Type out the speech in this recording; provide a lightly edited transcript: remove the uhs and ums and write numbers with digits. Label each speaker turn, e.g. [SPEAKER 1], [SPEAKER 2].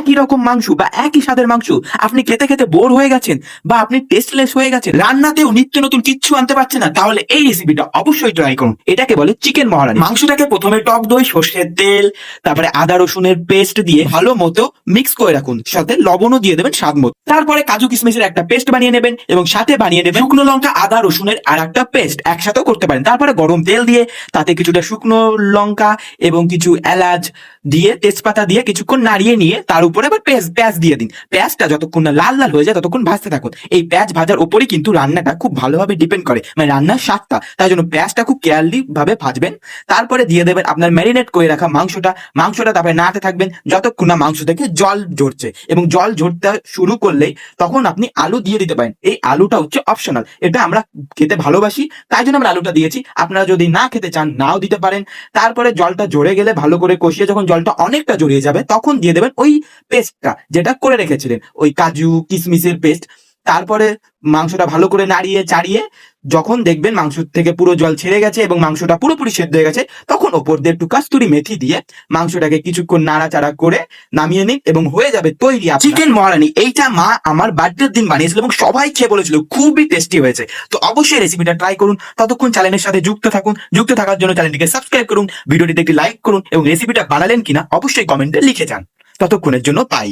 [SPEAKER 1] একই রকম মাংস বা একই স্বাদের মাংস আপনি খেতে খেতে বোর হয়ে গেছেন বা আপনি টেস্টলেস হয়ে গেছেন, রান্নাতেও নিত্য নতুন কিচ্ছু আনতে পারছেন না, তাহলে এই রেসিপিটা অবশ্যই ট্রাই করুন। এটাকে বলে চিকেন মহারানি। মাংসটাকে প্রথমে টক দই, সর্ষের তেল, তারপরে আদা রসুনের পেস্ট দিয়ে ভালো মতো মিক্স করে রাখুন, সাথে লবণও দিয়ে দেবেন স্বাদ মতো। তারপরে কাজু কিশমিশের একটা পেস্ট বানিয়ে নেবেন এবং সাথে বানিয়ে নেবেন শুকনো লঙ্কা, আদা রসুনের আর একটা পেস্ট, একসাথেও করতে পারেন। তারপরে গরম তেল দিয়ে তাতে কিছুটা শুকনো লঙ্কা এবং কিছু এলাচ দিয়ে, তেজপাতা দিয়ে কিছুক্ষণ নাড়িয়ে নিয়ে তার উপরে আবার পেঁয়াজ দিয়ে দিন। পেঁয়াজটা যতক্ষণ না লাল লাল হয়ে যায় ততক্ষণ ভাজতে থাকুন। এই পেঁয়াজ ভাজার উপরই কিন্তু রান্নাটা খুব ভালোভাবে ডিপেন্ড করে, মানে রান্নার স্বাদটা। তাই জন্য পেঁয়াজটা খুব কেয়ারলি ভাবে ভাজবেন। তারপরে দিয়ে দেবেন আপনার ম্যারিনেট করে রাখা মাংসটা তারপরে নাড়তে থাকবেন যতক্ষণ না মাংস থেকে জল ঝরছে, এবং জল ঝরতে শুরু করলেই তখন আপনি আলু দিয়ে দিতে পারেন। এই আলুটা হচ্ছে অপশনাল, এটা আমরা খেতে ভালোবাসি তাই জন্য আমরা আলুটা দিয়েছি। আপনারা যদি না খেতে চান নাও দিতে পারেন। তারপরে জলটা ঝরে গেলে ভালো করে কষিয়ে, যখন জলটা অনেকটা জড়িয়ে যাবে তখন দিয়ে দেবেন ওই পেস্টটা যেটা করে রেখেছিলেন, ওই কাজু কিশমিশের পেস্ট। তারপরে মাংসটা ভালো করে নাড়িয়ে চাড়িয়ে যখন দেখবেন মাংস থেকে পুরো জল ছেড়ে গেছে এবং মাংসটা পুরোপুরি সেদ্ধ হয়ে গেছে, তখন ওপর দিয়ে একটু কাস্তুরি মেথি দিয়ে মাংসটাকে কিছুক্ষণ নাড়াচাড়া করে নামিয়ে নিন এবং হয়ে যাবে তৈরি চিকেন মহারানি। এইটা মা আমার বার্থডের দিন বানিয়েছিল এবং সবাই খেয়ে বলেছিল খুবই টেস্টি হয়েছে। তো অবশ্যই রেসিপিটা ট্রাই করুন। ততক্ষণ চ্যানেলের সাথে যুক্ত থাকুন। যুক্ত থাকার জন্য চ্যানেলটিকে সাবস্ক্রাইব করুন, ভিডিওটিতে একটি লাইক করুন এবং রেসিপিটা বানালেন কিনা অবশ্যই কমেন্টে লিখে যান। ততক্ষণের জন্য বাই।